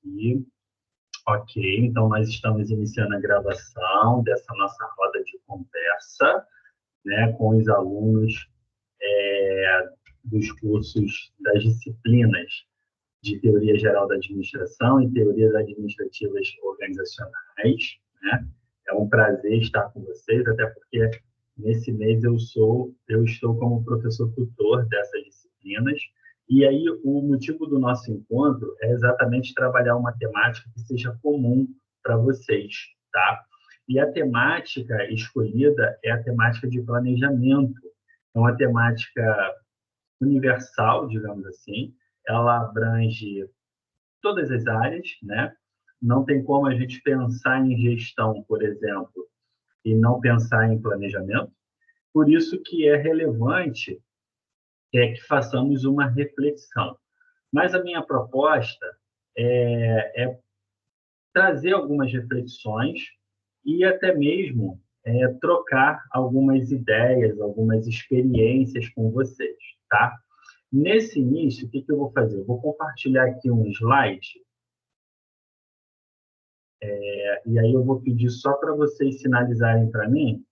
aqui. Ok, então nós estamos iniciando a gravação dessa nossa roda de conversa, né, com os alunos dos cursos das disciplinas de Teoria Geral da Administração e Teorias Administrativas Organizacionais, né? É um prazer estar com vocês, até porque nesse mês eu estou como professor tutor dessas disciplinas. E aí o motivo do nosso encontro é exatamente trabalhar uma temática que seja comum para vocês, tá? E a temática escolhida é a temática de planejamento. É uma temática universal, digamos assim. Ela abrange todas as áreas, né? Não tem como a gente pensar em gestão, por exemplo, e não pensar em planejamento. Por isso que é relevante que façamos uma reflexão. Mas a minha proposta é trazer algumas reflexões e até mesmo trocar algumas ideias, algumas experiências com vocês, tá? Nesse início, o que eu vou fazer? Eu vou compartilhar aqui um slide, e aí eu vou pedir só para vocês sinalizarem para mim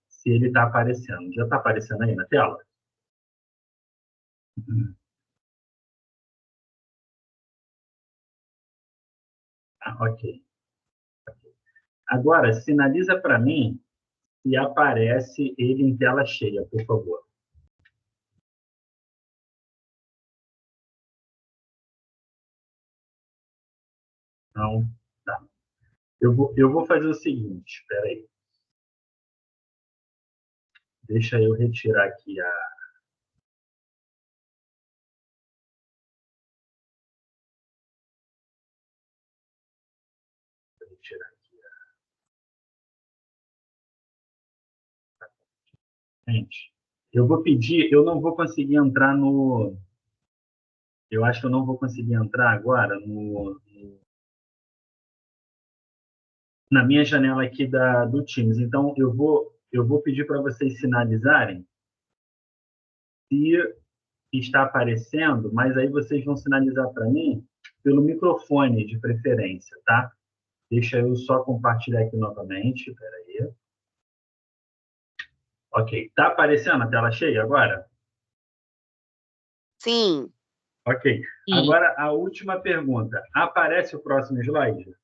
se ele está aparecendo. Já está aparecendo aí na tela? Ah, ok. Agora, sinaliza para mim se aparece ele em tela cheia, por favor. Não, tá. Eu vou fazer o seguinte, espera aí. Deixa eu retirar aqui a... Vou retirar aqui a... Gente, eu vou pedir, eu não vou conseguir entrar no... Eu acho que eu não vou conseguir entrar agora na minha janela aqui do Teams. Então, eu vou pedir para vocês sinalizarem se está aparecendo, mas aí vocês vão sinalizar para mim pelo microfone, de preferência, tá? Deixa eu só compartilhar aqui novamente. Espera aí. Ok. Está aparecendo a tela cheia agora? Sim. Ok. Agora, a última pergunta. Aparece o próximo slide?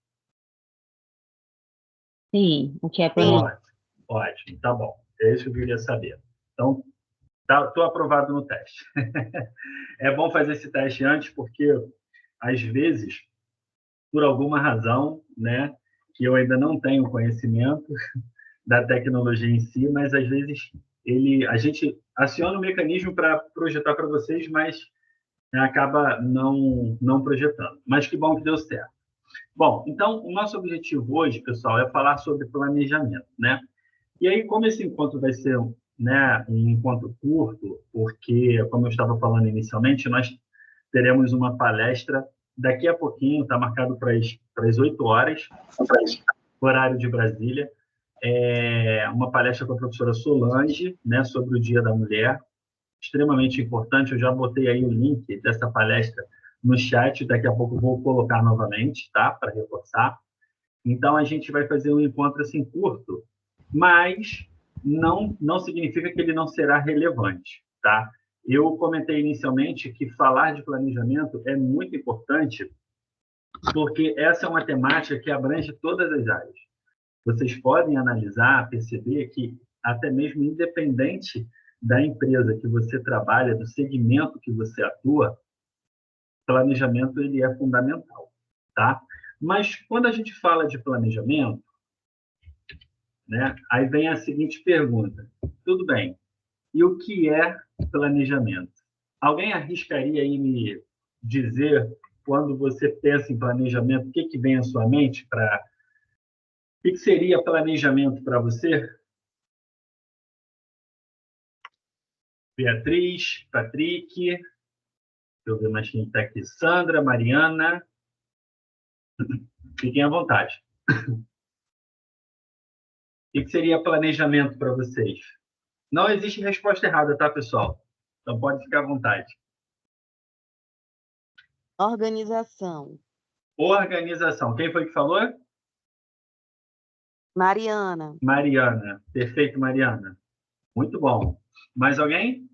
Sim, o que é planejamento. Ótimo, tá bom. É isso que eu queria saber. Então, estou aprovado no teste. É bom fazer esse teste antes, porque, às vezes, por alguma razão, né, que eu ainda não tenho conhecimento da tecnologia em si, mas, às vezes, a gente aciona o mecanismo para projetar para vocês, mas acaba não projetando. Mas que bom que deu certo. Bom, então, o nosso objetivo hoje, pessoal, é falar sobre planejamento, né? E aí, como esse encontro vai ser, né, um encontro curto, porque, como eu estava falando inicialmente, nós teremos uma palestra daqui a pouquinho, está marcado para as 8 horas, horário de Brasília, uma palestra com a professora Solange, né, sobre o Dia da Mulher, extremamente importante. Eu já botei aí o link dessa palestra no chat, daqui a pouco vou colocar novamente, tá, para reforçar. Então, a gente vai fazer um encontro assim curto, mas não significa que ele não será relevante, tá? Eu comentei inicialmente que falar de planejamento é muito importante, porque essa é uma temática que abrange todas as áreas. Vocês podem analisar, perceber que, até mesmo independente da empresa que você trabalha, do segmento que você atua, planejamento ele é fundamental, tá? Mas quando a gente fala de planejamento, né, aí vem a seguinte pergunta: tudo bem, e o que é planejamento? Alguém arriscaria aí me dizer, quando você pensa em planejamento, o que vem à sua mente para... O que seria planejamento para você? Beatriz, Patrick, deixa eu ver mais quem está aqui. Sandra, Mariana. Fiquem à vontade. O que seria planejamento para vocês? Não existe resposta errada, tá, pessoal? Então pode ficar à vontade. Organização. Organização. Quem foi que falou? Mariana. Mariana. Perfeito, Mariana. Muito bom. Mais alguém?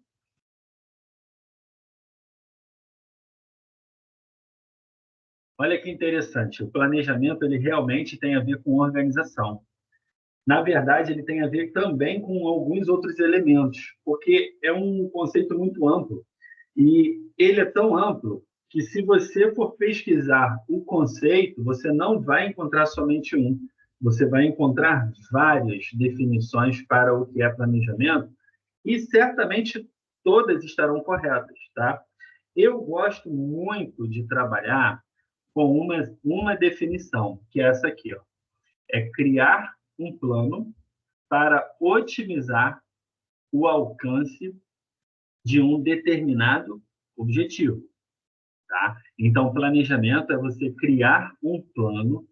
Olha que interessante. O planejamento, ele realmente tem a ver com organização. Na verdade, ele tem a ver também com alguns outros elementos, porque é um conceito muito amplo. E ele é tão amplo que, se você for pesquisar o conceito, você não vai encontrar somente um. Você vai encontrar várias definições para o que é planejamento e certamente todas estarão corretas, tá? Eu gosto muito de trabalhar com uma definição, que é essa aqui, ó. É criar um plano para otimizar o alcance de um determinado objetivo, tá? Então, planejamento é você criar um plano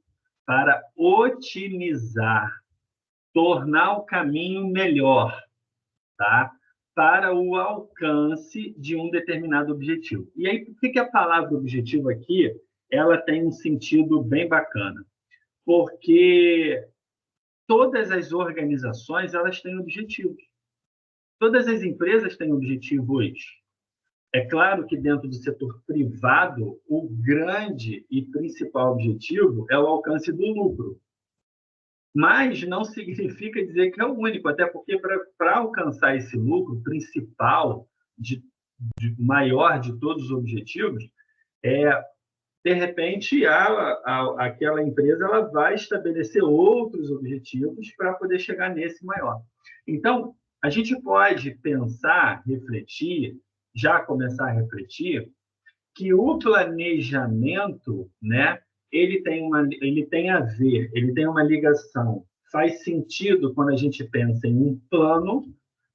para otimizar, tornar o caminho melhor, tá? Para o alcance de um determinado objetivo. E aí, por que a palavra objetivo aqui, ela tem um sentido bem bacana? Porque todas as organizações, elas têm objetivos. Todas as empresas têm objetivos. É claro que dentro do setor privado, o grande e principal objetivo é o alcance do lucro. Mas não significa dizer que é o único, até porque para alcançar esse lucro principal, maior de todos os objetivos, de repente aquela empresa ela vai estabelecer outros objetivos para poder chegar nesse maior. Então, a gente pode pensar, refletir, já começar a refletir, que o planejamento, né, ele tem a ver, ele tem uma ligação. Faz sentido quando a gente pensa em um plano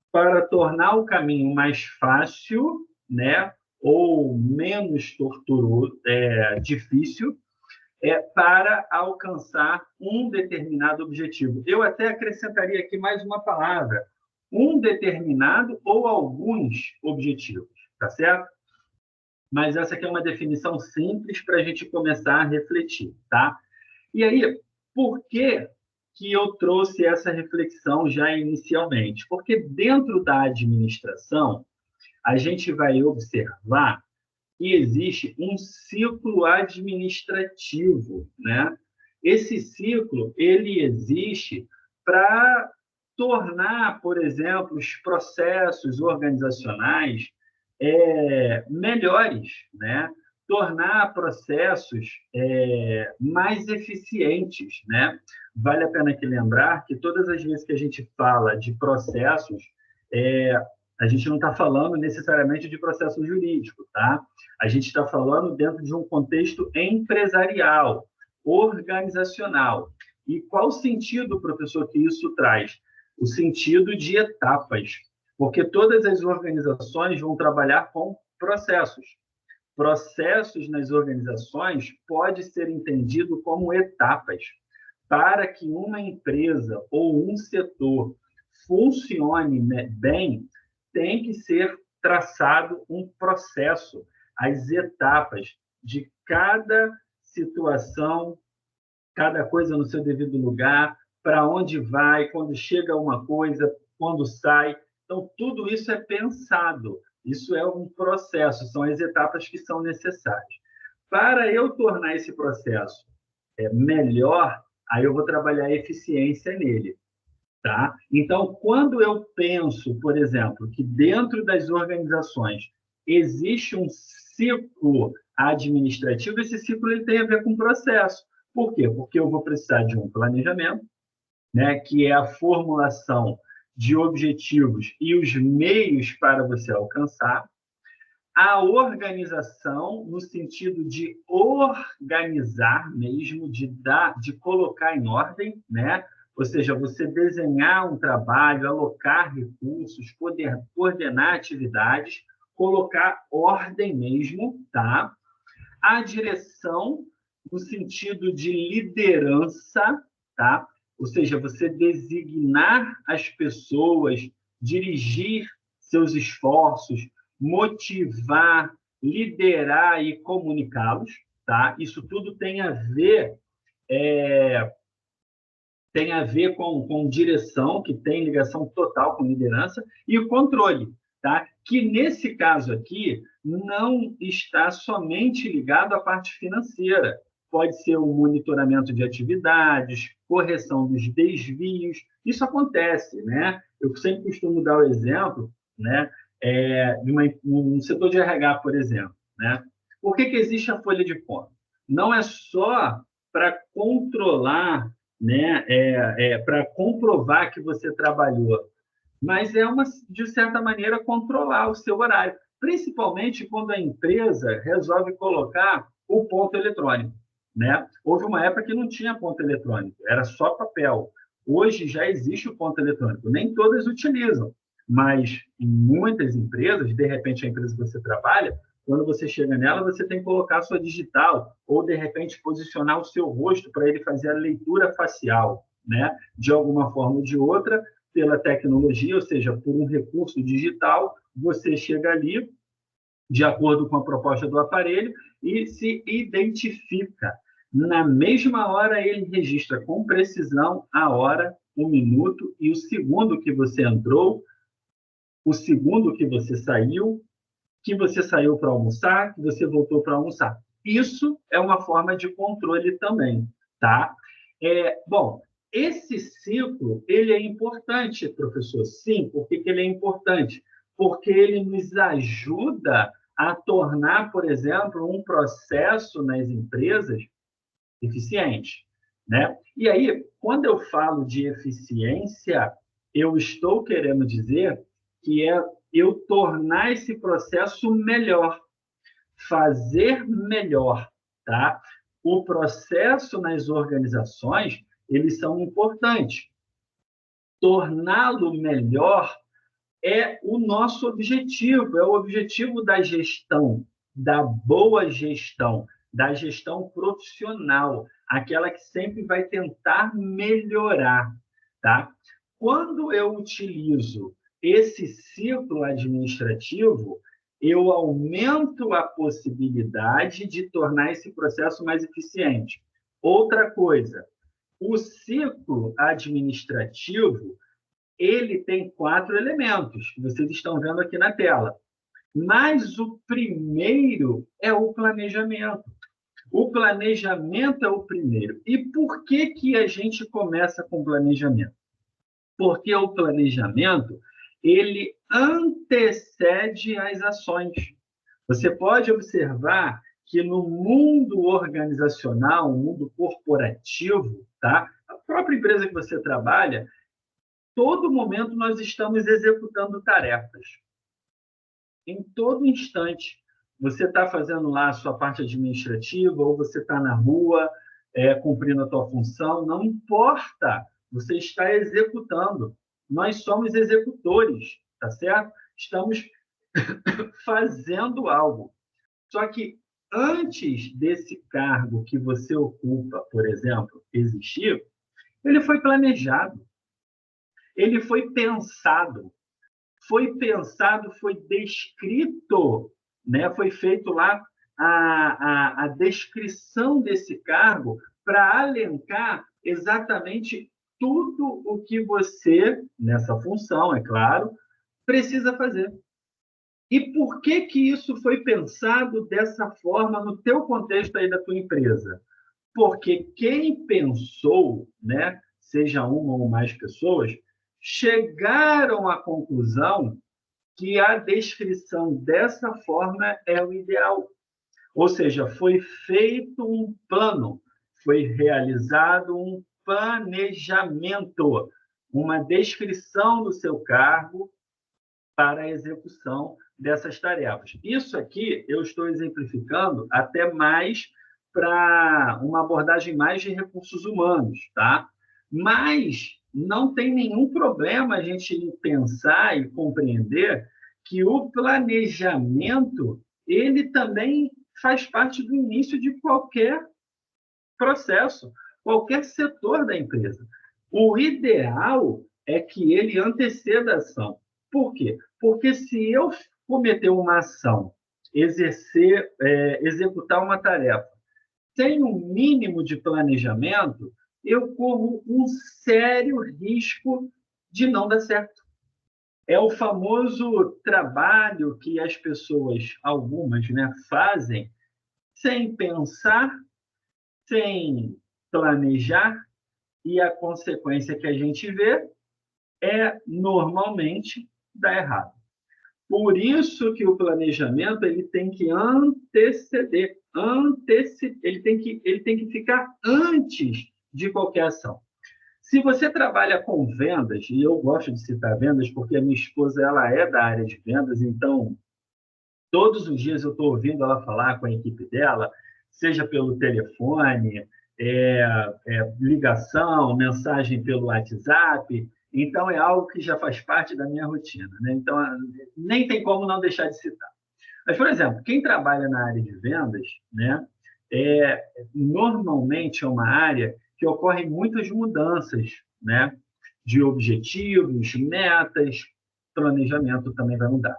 para tornar o caminho mais fácil, né, ou menos torturoso, difícil, para alcançar um determinado objetivo. Eu até acrescentaria aqui mais uma palavra: um determinado ou alguns objetivos, tá certo? Mas essa aqui é uma definição simples para a gente começar a refletir, tá? E aí, por que eu trouxe essa reflexão já inicialmente? Porque dentro da administração, a gente vai observar que existe um ciclo administrativo, né? Esse ciclo, ele existe para tornar, por exemplo, os processos organizacionais melhores, né? Tornar processos mais eficientes, né? Vale a pena aqui lembrar que todas as vezes que a gente fala de processos, a gente não está falando necessariamente de processo jurídico, tá? A gente está falando dentro de um contexto empresarial, organizacional. E qual o sentido, professor, que isso traz? O sentido de etapas, porque todas as organizações vão trabalhar com processos. Processos nas organizações pode ser entendido como etapas. Para que uma empresa ou um setor funcione bem, tem que ser traçado um processo, as etapas de cada situação, cada coisa no seu devido lugar, para onde vai, quando chega uma coisa, quando sai. Então, tudo isso é pensado. Isso é um processo, são as etapas que são necessárias. Para eu tornar esse processo melhor, aí eu vou trabalhar a eficiência nele. Tá? Então, quando eu penso, por exemplo, que dentro das organizações existe um ciclo administrativo, esse ciclo ele tem a ver com processo. Por quê? Porque eu vou precisar de um planejamento, né, que é a formulação de objetivos e os meios para você alcançar. A organização, no sentido de organizar mesmo, de colocar em ordem, né? Ou seja, você desenhar um trabalho, alocar recursos, poder coordenar atividades, colocar ordem mesmo, tá? A direção, no sentido de liderança, tá? Ou seja, você designar as pessoas, dirigir seus esforços, motivar liderar e comunicá-los, tá? Isso tudo tem a ver com direção, que tem ligação total com liderança, e o controle, tá? Que nesse caso aqui não está somente ligado à parte financeira. Pode ser o monitoramento de atividades, correção dos desvios. Isso acontece, né? Eu sempre costumo dar o exemplo, né? De um setor de RH, por exemplo, né? Por que existe a folha de conta? Não é só para controlar, né? Para comprovar que você trabalhou, mas de certa maneira, controlar o seu horário, principalmente quando a empresa resolve colocar o ponto eletrônico, né? Houve uma época que não tinha ponto eletrônico, era só papel. Hoje já existe o ponto eletrônico, nem todas utilizam, mas em muitas empresas, de repente a empresa que você trabalha, quando você chega nela, você tem que colocar a sua digital, ou de repente posicionar o seu rosto para ele fazer a leitura facial, né? De alguma forma ou de outra, pela tecnologia, ou seja, por um recurso digital, você chega ali, de acordo com a proposta do aparelho, e se identifica. Na mesma hora, ele registra com precisão a hora, o minuto e o segundo que você entrou, o segundo que você saiu para almoçar, que você voltou para almoçar. Isso é uma forma de controle também, tá? Bom, esse ciclo, ele é importante, professor. Sim, por que ele é importante? Porque ele nos ajuda a tornar, por exemplo, um processo nas empresas eficiente, né? E aí, quando eu falo de eficiência, eu estou querendo dizer que é eu tornar esse processo melhor, fazer melhor, tá? O processo nas organizações, eles são importantes. Torná-lo melhor é o nosso objetivo, é o objetivo da gestão, da boa gestão, da gestão profissional, aquela que sempre vai tentar melhorar, tá? Quando eu utilizo esse ciclo administrativo, eu aumento a possibilidade de tornar esse processo mais eficiente. Outra coisa, o ciclo administrativo, ele tem 4 elementos, que vocês estão vendo aqui na tela. Mas o primeiro é o planejamento. O planejamento é o primeiro. E por que a gente começa com o planejamento? Porque o planejamento, ele antecede as ações. Você pode observar que no mundo organizacional, no mundo corporativo, tá? A própria empresa que você trabalha, todo momento nós estamos executando tarefas. Em todo instante, você está fazendo lá a sua parte administrativa, ou você está na rua, cumprindo a sua função, não importa, você está executando. Nós somos executores, tá certo? Estamos fazendo algo. Só que antes desse cargo que você ocupa, por exemplo, existir, ele foi planejado, ele foi pensado, foi descrito, né? Foi feito lá a descrição desse cargo para alencar exatamente tudo o que você, nessa função, é claro, precisa fazer. E por que isso foi pensado dessa forma no teu contexto aí da tua empresa? Porque quem pensou, né, seja uma ou mais pessoas, chegaram à conclusão que a descrição dessa forma é o ideal. Ou seja, foi feito um plano, foi realizado um planejamento, uma descrição do seu cargo para a execução dessas tarefas. Isso aqui eu estou exemplificando até mais para uma abordagem mais de recursos humanos, tá? Mas não tem nenhum problema a gente pensar e compreender que o planejamento, ele também faz parte do início de qualquer processo, qualquer setor da empresa. O ideal é que ele anteceda a ação. Por quê? Porque se eu cometer uma ação executar uma tarefa sem um mínimo de planejamento, eu corro um sério risco de não dar certo. É o famoso trabalho que as pessoas, algumas, né, fazem sem pensar, sem planejar, e a consequência que a gente vê é, normalmente, dar errado. Por isso que o planejamento ele tem que anteceder, ele tem que ficar antes de qualquer ação. Se você trabalha com vendas, e eu gosto de citar vendas porque a minha esposa ela é da área de vendas, então todos os dias eu estou ouvindo ela falar com a equipe dela, seja pelo telefone, ligação, mensagem pelo WhatsApp. Então, é algo que já faz parte da minha rotina, né? Então, nem tem como não deixar de citar. Mas, por exemplo, quem trabalha na área de vendas, né, normalmente é uma área que ocorrem muitas mudanças, né, de objetivos, metas, planejamento também vai mudar.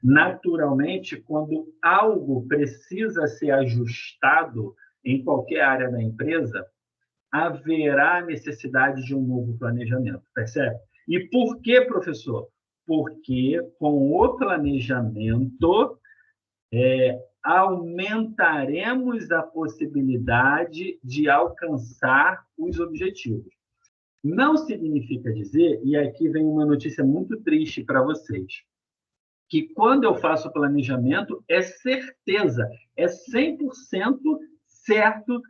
Naturalmente, quando algo precisa ser ajustado em qualquer área da empresa, haverá necessidade de um novo planejamento, percebe? E por que, professor? Porque com o planejamento aumentaremos a possibilidade de alcançar os objetivos. Não significa dizer, e aqui vem uma notícia muito triste para vocês, que quando eu faço planejamento, é certeza, é 100% certo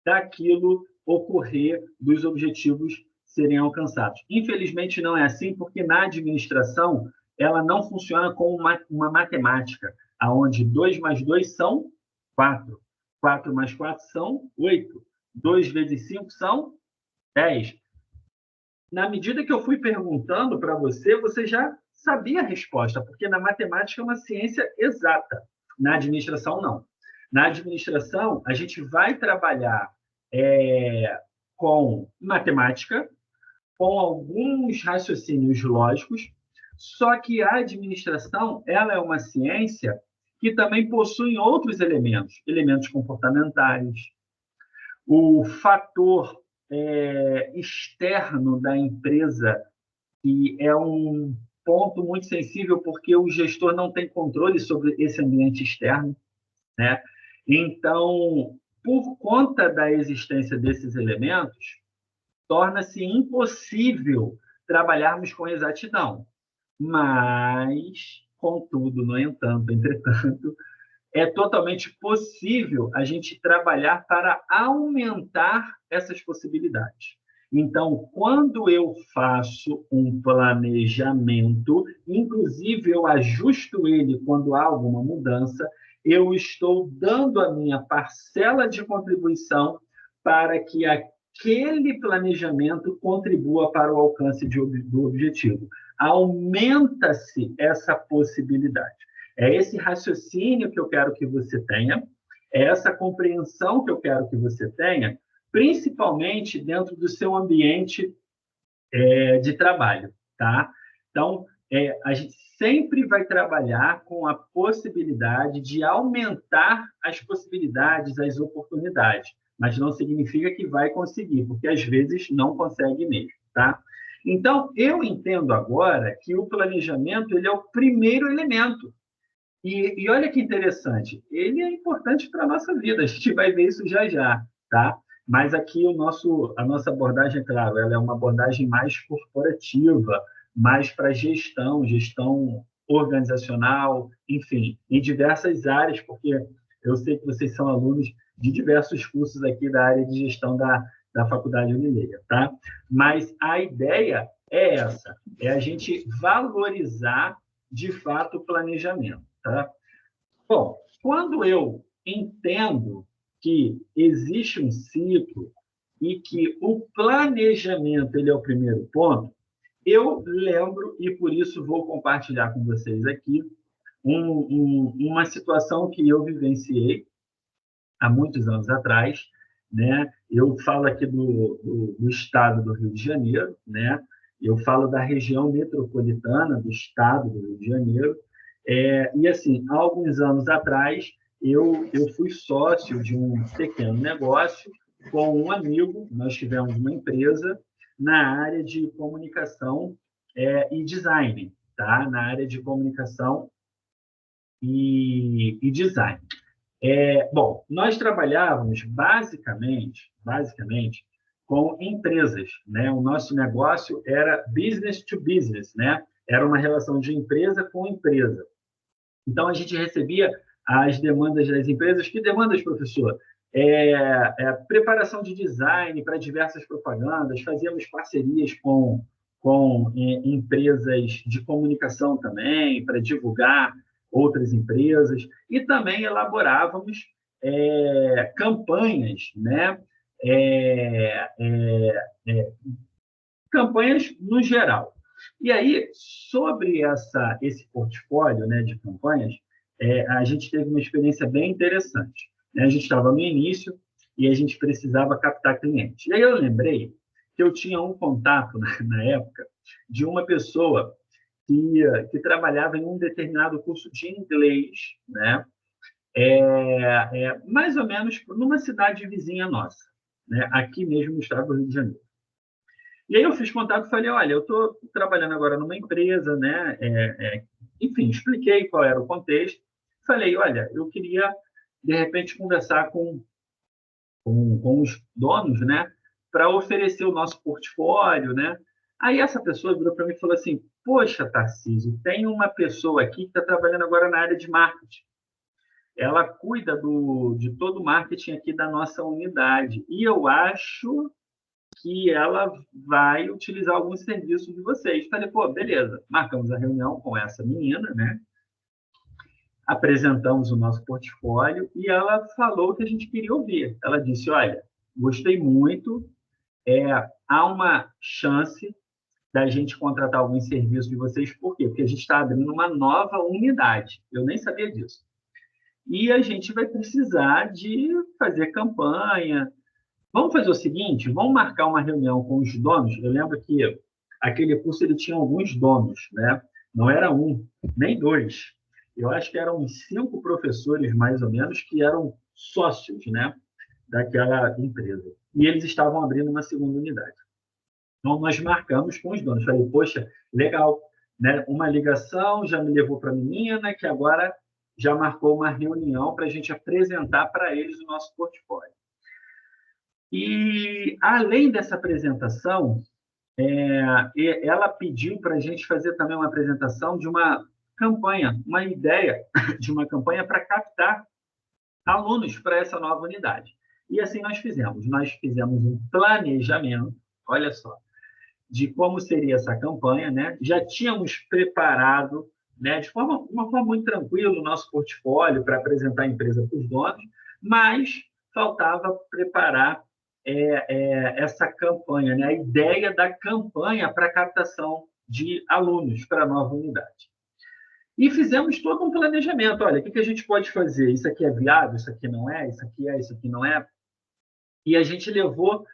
daquilo ocorrer, dos objetivos serem alcançados. Infelizmente, não é assim, porque na administração ela não funciona como uma matemática, onde 2 mais 2 são 4, 4 mais 4 são 8, 2 vezes 5 são 10. Na medida que eu fui perguntando para você, você já sabia a resposta, porque na matemática é uma ciência exata, na administração não. Na administração, a gente vai trabalhar com matemática, com alguns raciocínios lógicos, só que a administração ela é uma ciência que também possui outros elementos, elementos comportamentais, o fator externo da empresa, que é um ponto muito sensível, porque o gestor não tem controle sobre esse ambiente externo, né? Então, por conta da existência desses elementos, torna-se impossível trabalharmos com exatidão. Mas, contudo, no entanto, entretanto, é totalmente possível a gente trabalhar para aumentar essas possibilidades. Então, quando eu faço um planejamento, inclusive eu ajusto ele quando há alguma mudança, eu estou dando a minha parcela de contribuição para que aquele planejamento contribua para o alcance do objetivo. Aumenta-se essa possibilidade. É esse raciocínio que eu quero que você tenha, é essa compreensão que eu quero que você tenha, principalmente dentro do seu ambiente de trabalho, tá? Então, a gente sempre vai trabalhar com a possibilidade de aumentar as possibilidades, as oportunidades, mas não significa que vai conseguir, porque às vezes não consegue mesmo, tá? Então, eu entendo agora que o planejamento ele é o primeiro elemento. E olha que interessante, ele é importante para a nossa vida, a gente vai ver isso já já, tá? Mas aqui a nossa abordagem, é claro, ela é uma abordagem mais corporativa, mais para gestão organizacional, enfim, em diversas áreas, porque eu sei que vocês são alunos de diversos cursos aqui da área de gestão da Faculdade Unileia, tá? Mas a ideia é essa, é a gente valorizar, de fato, o planejamento. Tá? Bom, quando eu entendo que existe um ciclo e que o planejamento ele é o primeiro ponto, eu lembro, e por isso vou compartilhar com vocês aqui, uma situação que eu vivenciei há muitos anos atrás, né? Eu falo aqui do estado do Rio de Janeiro, né? Eu falo da região metropolitana do estado do Rio de Janeiro, E assim, há alguns anos atrás, eu fui sócio de um pequeno negócio com um amigo. Nós tivemos uma empresa na área de comunicação e design, tá? Na área de comunicação e design. Bom, nós trabalhávamos basicamente com empresas, né? O nosso negócio era business to business, né? Era uma relação de empresa com empresa. Então, a gente recebia as demandas das empresas. Que demandas, professor? Preparação de design para diversas propagandas, fazíamos parcerias com empresas de comunicação também, para divulgar outras empresas, e também elaborávamos campanhas, né? É, é, é, campanhas no geral. E aí, sobre esse portfólio, né, de campanhas, a gente teve uma experiência bem interessante, né? A gente estava no início e a gente precisava captar clientes. E aí eu lembrei que eu tinha um contato, na época, de uma pessoa que trabalhava em um determinado curso de inglês, né? Mais ou menos numa cidade vizinha nossa, né? Aqui mesmo no estado do Rio de Janeiro. E aí eu fiz contato e falei, olha, eu estou trabalhando agora numa empresa, né? Enfim, expliquei qual era o contexto. Falei, olha, eu queria, de repente, conversar com os donos, né? Para oferecer o nosso portfólio, né? Aí essa pessoa virou para mim e falou assim, poxa, Tarcísio, tem uma pessoa aqui que está trabalhando agora na área de marketing. Ela cuida de todo o marketing aqui da nossa unidade. E eu acho que ela vai utilizar alguns serviços de vocês. Falei, pô, beleza. Marcamos a reunião com essa menina, né? Apresentamos o nosso portfólio e ela falou o que a gente queria ouvir. Ela disse, olha, gostei muito, há uma chance da gente contratar alguns serviços de vocês. Por quê? Porque a gente está abrindo uma nova unidade. Eu nem sabia disso. E a gente vai precisar de fazer campanha. Vamos fazer o seguinte, vamos marcar uma reunião com os donos. Eu lembro que aquele curso ele tinha alguns donos, né? Não era um, nem dois. Eu acho que eram uns 5 professores, mais ou menos, que eram sócios, né, daquela empresa. E eles estavam abrindo uma segunda unidade. Então, nós marcamos com os donos. Falei, poxa, legal, né? Uma ligação já me levou para a menina, que agora já marcou uma reunião para a gente apresentar para eles o nosso portfólio. E, além dessa apresentação, ela pediu para a gente fazer também uma apresentação de uma campanha, uma ideia de uma campanha para captar alunos para essa nova unidade. E assim nós fizemos. Nós fizemos um planejamento, olha só, de como seria essa campanha, né? Já tínhamos preparado, né, de uma forma muito tranquila, o nosso portfólio para apresentar a empresa para os donos, mas faltava preparar essa campanha, né? A ideia da campanha para captação de alunos para a nova unidade. E fizemos todo um planejamento. Olha, o que a gente pode fazer? Isso aqui é viável, isso aqui não é, isso aqui não é. E a gente levou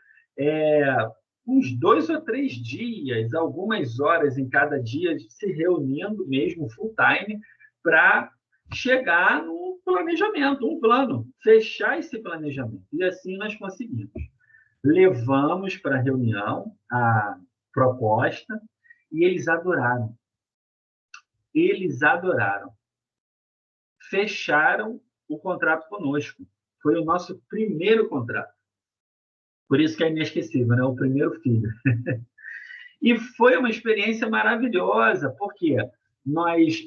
uns 2 ou 3 dias, algumas horas em cada dia, se reunindo mesmo full time para chegar no planejamento, um plano, fechar esse planejamento. E assim nós conseguimos. Levamos para a reunião a proposta e eles adoraram. Eles adoraram. Fecharam o contrato conosco. Foi o nosso primeiro contrato. Por isso que é inesquecível, né? O primeiro filho. E foi uma experiência maravilhosa, porque nós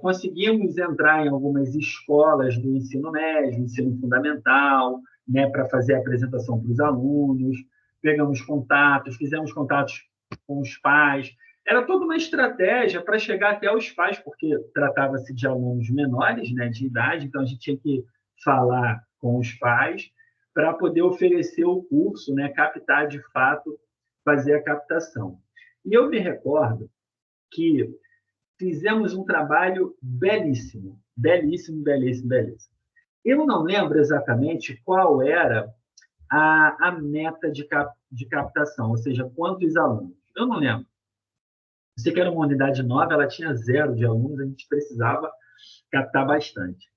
conseguimos entrar em algumas escolas do ensino médio, ensino fundamental, né, para fazer a apresentação para os alunos, pegamos contatos, fizemos contatos com os pais. Era toda uma estratégia para chegar até os pais, porque tratava-se de alunos menores, né, de idade, então a gente tinha que falar com os pais para poder oferecer o curso, né, captar de fato, fazer a captação. E eu me recordo que fizemos um trabalho belíssimo, belíssimo, belíssimo, belíssimo. Eu não lembro exatamente qual era a meta de captação, ou seja, quantos alunos. Eu não lembro. Sei que era uma unidade nova, ela tinha 0 de alunos, a gente precisava captar bastante.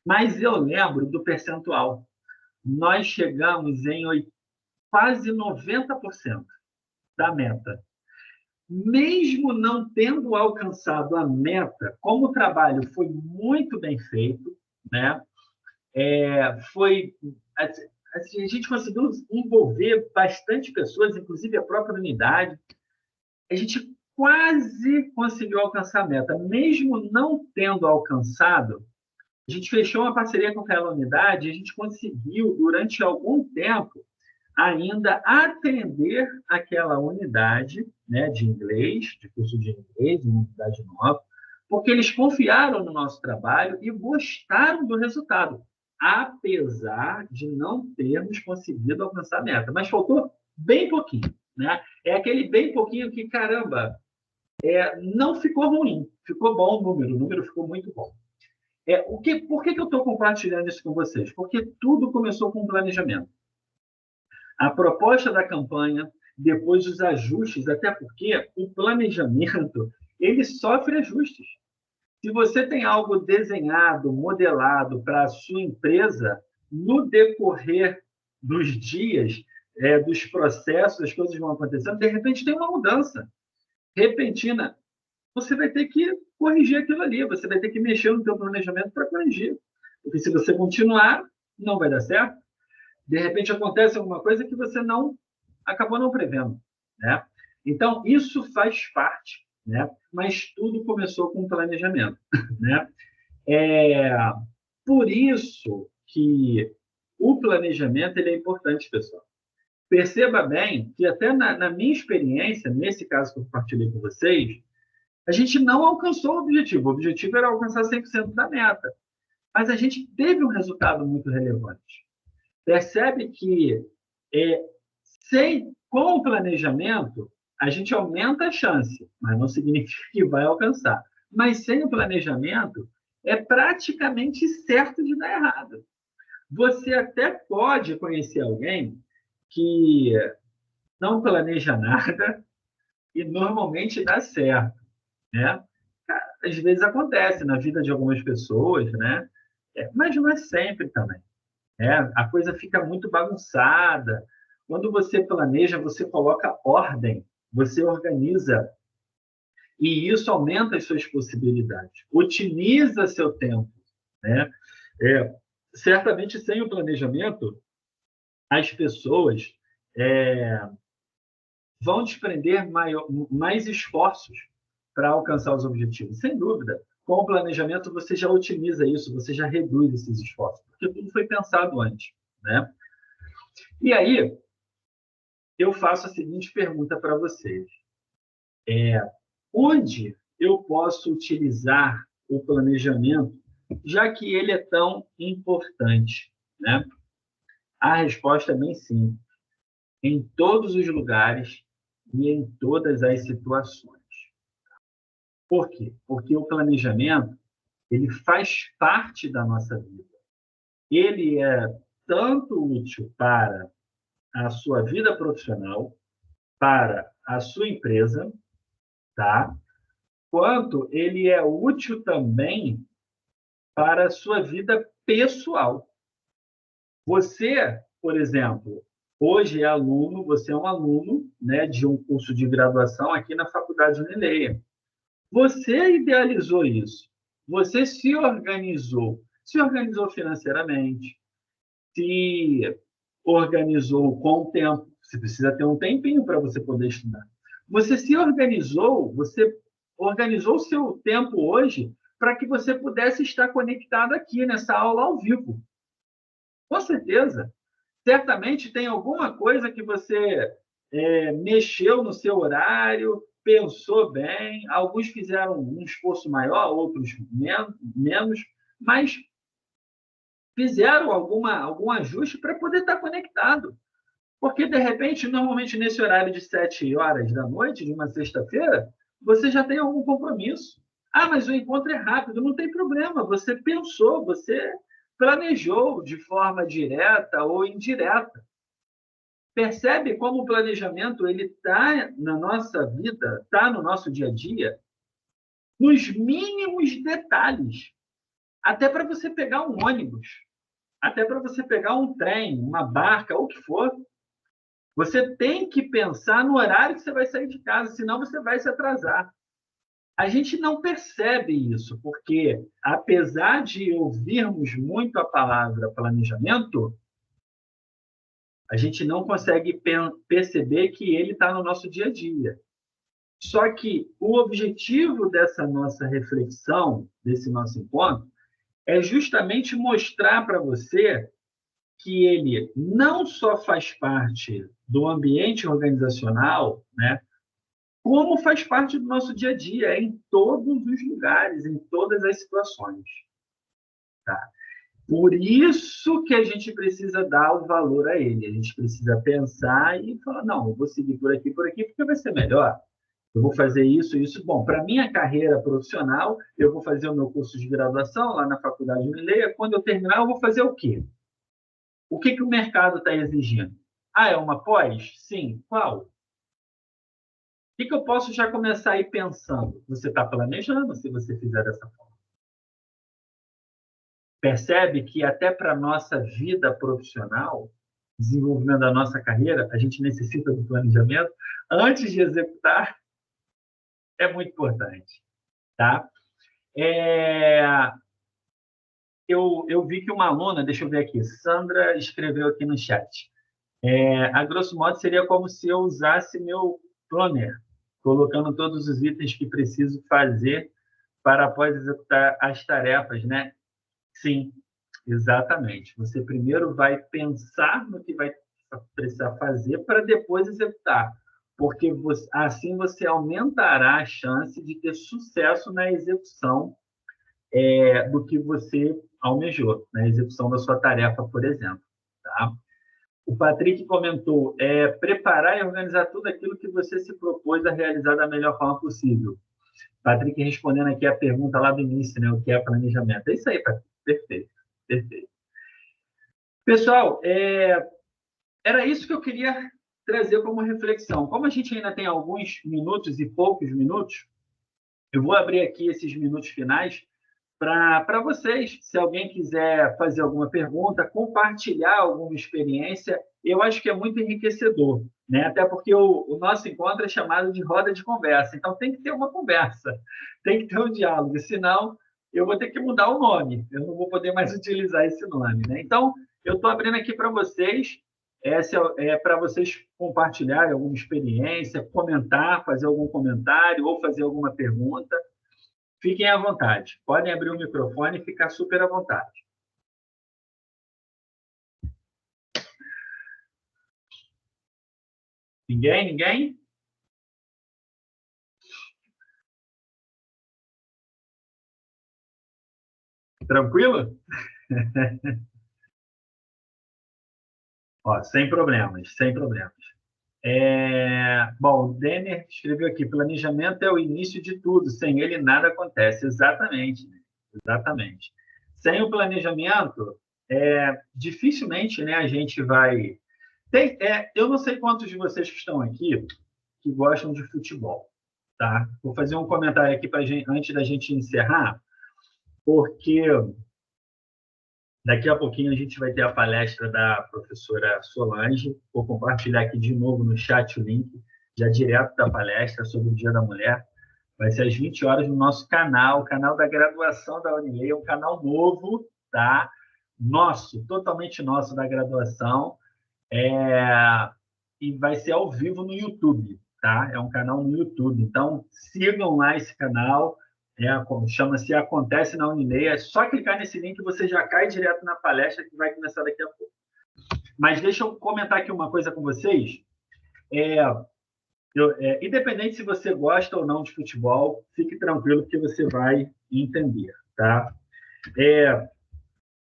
Mas eu lembro do percentual. Nós chegamos em quase 90% da meta. Mesmo não tendo alcançado a meta, como o trabalho foi muito bem feito, né? Foi a gente conseguiu envolver bastante pessoas, inclusive a própria unidade. A gente quase conseguiu alcançar a meta, mesmo não tendo alcançado. A gente fechou uma parceria com aquela unidade e a gente conseguiu, durante algum tempo, ainda atender aquela unidade, né, de inglês, de curso de inglês, uma unidade nova, porque eles confiaram no nosso trabalho e gostaram do resultado, apesar de não termos conseguido alcançar a meta. Mas faltou bem pouquinho, né? É aquele bem pouquinho que, caramba, não ficou ruim, ficou bom o número ficou muito bom. Por que eu estou compartilhando isso com vocês? Porque tudo começou com um planejamento. A proposta da campanha, depois os ajustes, até porque o planejamento ele sofre ajustes. Se você tem algo desenhado, modelado para a sua empresa, no decorrer dos dias, dos processos, as coisas vão acontecendo, de repente tem uma mudança repentina. Você vai ter que corrigir aquilo ali, você vai ter que mexer no seu planejamento para corrigir. Porque se você continuar, não vai dar certo. De repente acontece alguma coisa que você acabou não prevendo, né? Então, isso faz parte, né? Mas tudo começou com planejamento, né? Por isso que o planejamento ele é importante, pessoal. Perceba bem que até na minha experiência, nesse caso que eu compartilhei com vocês, a gente não alcançou o objetivo. O objetivo era alcançar 100% da meta. Mas a gente teve um resultado muito relevante. Percebe que com o planejamento, a gente aumenta a chance, mas não significa que vai alcançar. Mas sem o planejamento, é praticamente certo de dar errado. Você até pode conhecer alguém que não planeja nada e normalmente dá certo, né? Às vezes acontece na vida de algumas pessoas, né? Mas não é sempre também. A coisa fica muito bagunçada. Quando você planeja, você coloca ordem, você organiza, e isso aumenta as suas possibilidades, otimiza seu tempo, né? Certamente, sem o planejamento, as pessoas vão desprender mais esforços para alcançar os objetivos. Sem dúvida, com o planejamento, você já otimiza isso, você já reduz esses esforços, porque tudo foi pensado antes, né? E aí, eu faço a seguinte pergunta para vocês. Onde eu posso utilizar o planejamento, já que ele é tão importante, né? A resposta é bem simples. Em todos os lugares e em todas as situações. Por quê? Porque o planejamento ele faz parte da nossa vida. Ele é tanto útil para a sua vida profissional, para a sua empresa, tá? Quanto ele é útil também para a sua vida pessoal. Você, por exemplo, hoje você é um aluno, né, de um curso de graduação aqui na Faculdade Unileia. Você idealizou isso. Você se organizou financeiramente, se organizou com o tempo. Você precisa ter um tempinho para você poder estudar. Você se organizou, você organizou o seu tempo hoje para que você pudesse estar conectado aqui nessa aula ao vivo. Com certeza. Certamente tem alguma coisa que você mexeu no seu horário, pensou bem, alguns fizeram um esforço maior, outros menos, mas fizeram algum ajuste para poder estar conectado. Porque, de repente, normalmente nesse horário de 7 horas da noite, de uma sexta-feira, você já tem algum compromisso. Ah, mas o encontro é rápido. Não tem problema. Você pensou, você planejou de forma direta ou indireta. Percebe como o planejamento ele está na nossa vida, está no nosso dia a dia, nos mínimos detalhes. Até para você pegar um ônibus, até para você pegar um trem, uma barca, ou o que for, você tem que pensar no horário que você vai sair de casa, senão você vai se atrasar. A gente não percebe isso, porque, apesar de ouvirmos muito a palavra planejamento, a gente não consegue perceber que ele está no nosso dia a dia. Só que o objetivo dessa nossa reflexão, desse nosso encontro, é justamente mostrar para você que ele não só faz parte do ambiente organizacional, né, como faz parte do nosso dia a dia, em todos os lugares, em todas as situações. Tá? Por isso que a gente precisa dar o valor a ele. A gente precisa pensar e falar, não, eu vou seguir por aqui, porque vai ser melhor. Eu vou fazer isso, isso. Bom, para minha carreira profissional, eu vou fazer o meu curso de graduação lá na Faculdade Unileia. Quando eu terminar, eu vou fazer o quê? O que o mercado está exigindo? Ah, é uma pós? Sim. Qual? O que eu posso já começar a ir pensando? Você está planejando se você fizer dessa forma. Percebe que até para a nossa vida profissional, desenvolvimento da nossa carreira, a gente necessita do planejamento antes de executar, é muito importante. Tá? Eu vi que uma aluna, deixa eu ver aqui, Sandra escreveu aqui no chat. A grosso modo, seria como se eu usasse meu planner, colocando todos os itens que preciso fazer para após executar as tarefas, né? Sim, exatamente. Você primeiro vai pensar no que vai precisar fazer para depois executar, porque assim você aumentará a chance de ter sucesso na execução do que você almejou, na execução da sua tarefa, por exemplo. Tá? O Patrick comentou, preparar e organizar tudo aquilo que você se propôs a realizar da melhor forma possível. Patrick respondendo aqui a pergunta lá do início, né, o que é planejamento. É isso aí, Patrick. Perfeito, perfeito. Pessoal, era isso que eu queria trazer como reflexão. Como a gente ainda tem alguns minutos e poucos minutos, eu vou abrir aqui esses minutos finais para vocês, se alguém quiser fazer alguma pergunta, compartilhar alguma experiência, eu acho que é muito enriquecedor, né? Até porque o nosso encontro é chamado de roda de conversa, então tem que ter uma conversa, tem que ter um diálogo, senão eu vou ter que mudar o nome, eu não vou poder mais utilizar esse nome, né? Então, eu estou abrindo aqui para vocês, para vocês compartilharem alguma experiência, comentar, fazer algum comentário ou fazer alguma pergunta. Fiquem à vontade. Podem abrir o microfone e ficar super à vontade. Ninguém? Ninguém? Tranquilo? Ó, sem problemas, sem problemas. Bom, o Denner escreveu aqui, planejamento é o início de tudo, sem ele nada acontece. Exatamente, exatamente. Sem o planejamento, dificilmente, né, a gente vai... eu não sei quantos de vocês que estão aqui que gostam de futebol, tá? Vou fazer um comentário aqui antes da gente encerrar, porque daqui a pouquinho a gente vai ter a palestra da professora Solange. Vou compartilhar aqui de novo no chat o link, já direto da palestra sobre o Dia da Mulher. Vai ser às 20 horas no nosso canal, o canal da graduação da Unileia, um canal novo, tá? Nosso, totalmente nosso da graduação. E vai ser ao vivo no YouTube, tá? É um canal no YouTube. Então, sigam lá esse canal. Chama-se Acontece na Unileia. É só clicar nesse link e você já cai direto na palestra que vai começar daqui a pouco. Mas deixa eu comentar aqui uma coisa com vocês. Independente se você gosta ou não de futebol, fique tranquilo que você vai entender, tá?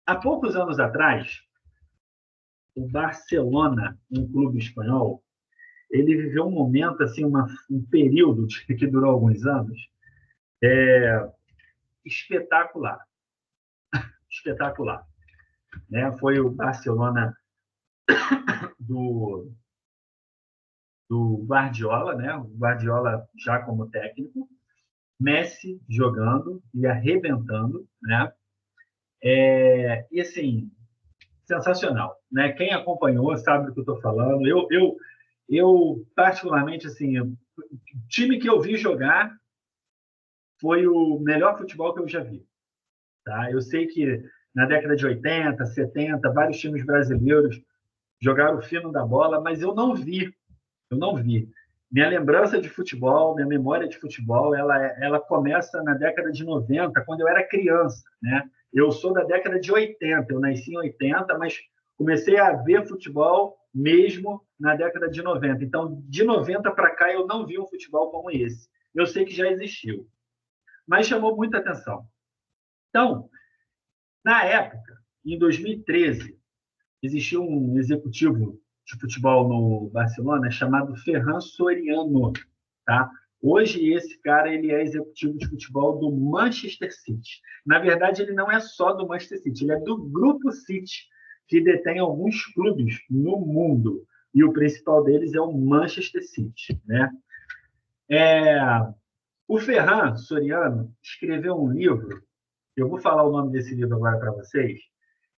Há poucos anos atrás, o Barcelona, um clube espanhol, ele viveu um momento, assim, um período que durou alguns anos, espetacular. Espetacular. Né? Foi o Barcelona do do Guardiola, né? O Guardiola já como técnico, Messi jogando e arrebentando, né? E assim, sensacional, né? Quem acompanhou sabe do que eu estou falando. Eu particularmente, assim, o time que eu vi jogar foi o melhor futebol que eu já vi. Tá? Eu sei que na década de 80, 70, vários times brasileiros jogaram o fino da bola, mas eu não vi. Minha lembrança de futebol, minha memória de futebol, ela começa na década de 90, quando eu era criança, né? Eu sou da década de 80, eu nasci em 80, mas comecei a ver futebol mesmo na década de 90. Então, de 90 para cá, eu não vi um futebol como esse. Eu sei que já existiu, mas chamou muita atenção. Então, na época, em 2013, existiu um executivo de futebol no Barcelona chamado Ferran Soriano, tá? Hoje esse cara ele é executivo de futebol do Manchester City. Na verdade, ele não é só do Manchester City, ele é do Grupo City, que detém alguns clubes no mundo. E o principal deles é o Manchester City, né? O Ferran Soriano escreveu um livro, eu vou falar o nome desse livro agora para vocês,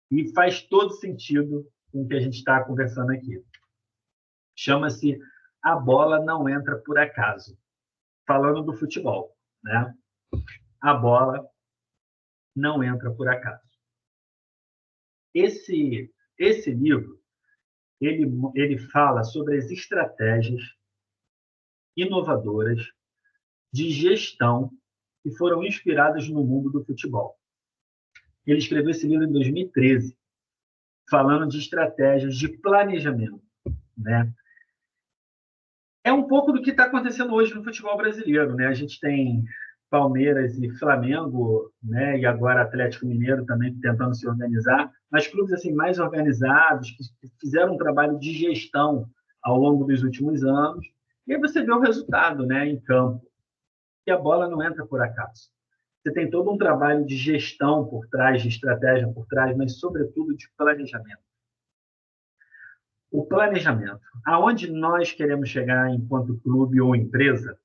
e faz todo sentido com o que a gente está conversando aqui. Chama-se A Bola Não Entra Por Acaso, falando do futebol, né? A bola não entra por acaso. Esse livro, ele fala sobre as estratégias inovadoras de gestão que foram inspiradas no mundo do futebol. Ele escreveu esse livro em 2013, falando de estratégias de planejamento, né? É um pouco do que está acontecendo hoje no futebol brasileiro, né? A gente tem Palmeiras e Flamengo, né? E agora Atlético Mineiro também tentando se organizar, mas clubes assim mais organizados que fizeram um trabalho de gestão ao longo dos últimos anos. E aí você vê o resultado, né? Em campo. E a bola não entra por acaso. Você tem todo um trabalho de gestão por trás, de estratégia por trás, mas sobretudo de planejamento. O planejamento. Aonde nós queremos chegar enquanto clube ou empresa,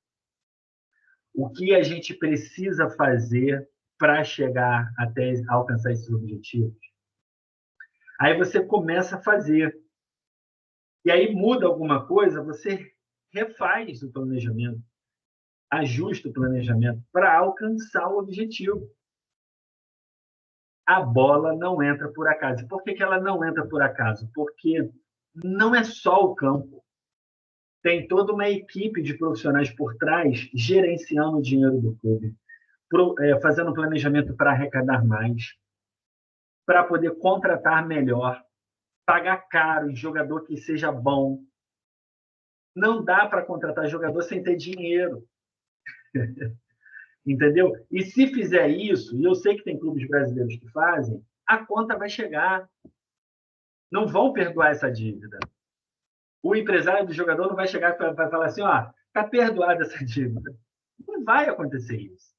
o que a gente precisa fazer para chegar até alcançar esses objetivos. Aí você começa a fazer. E aí muda alguma coisa, você refaz o planejamento, ajusta o planejamento para alcançar o objetivo. A bola não entra por acaso. Por que ela não entra por acaso? Porque não é só o campo. Tem toda uma equipe de profissionais por trás gerenciando o dinheiro do clube, fazendo planejamento para arrecadar mais, para poder contratar melhor, pagar caro, jogador que seja bom. Não dá para contratar jogador sem ter dinheiro. Entendeu? E se fizer isso, e eu sei que tem clubes brasileiros que fazem, a conta vai chegar. Não vão perdoar essa dívida. O empresário do jogador não vai chegar e vai falar assim, ó, está perdoada essa dívida. Não vai acontecer isso.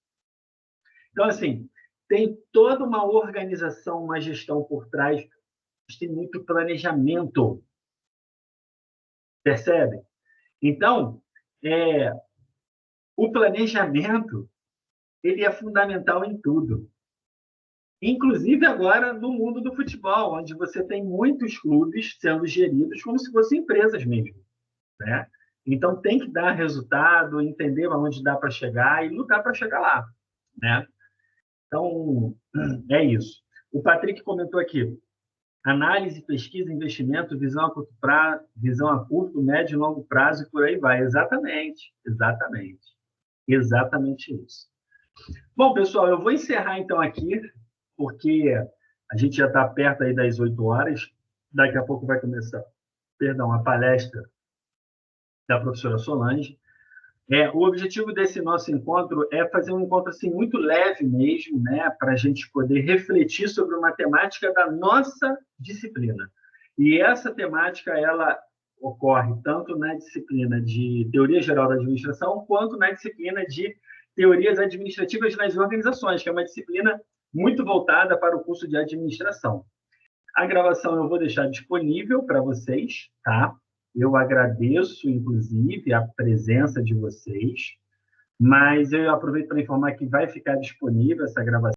Então, assim, tem toda uma organização, uma gestão por trás, tem muito planejamento. Percebe? Então, o planejamento ele é fundamental em tudo. Inclusive agora no mundo do futebol, onde você tem muitos clubes sendo geridos como se fossem empresas mesmo, né? Então tem que dar resultado, entender aonde dá para chegar e lutar para chegar lá, né? Então é isso. O Patrick comentou aqui: análise, pesquisa, investimento, visão a curto prazo, visão a curto, médio e longo prazo e por aí vai. Exatamente, exatamente, exatamente isso. Bom, pessoal, eu vou encerrar então aqui, porque a gente já está perto aí das 8 horas. Daqui a pouco vai começar, perdão, a palestra da professora Solange. O objetivo desse nosso encontro é fazer um encontro assim, muito leve mesmo, né, para a gente poder refletir sobre uma temática da nossa disciplina. E essa temática, ela ocorre tanto na disciplina de Teoria Geral da Administração, quanto na disciplina de Teorias Administrativas nas Organizações, que é uma disciplina muito voltada para o curso de Administração. A gravação eu vou deixar disponível para vocês, tá? Eu agradeço, inclusive, a presença de vocês, mas eu aproveito para informar que vai ficar disponível essa gravação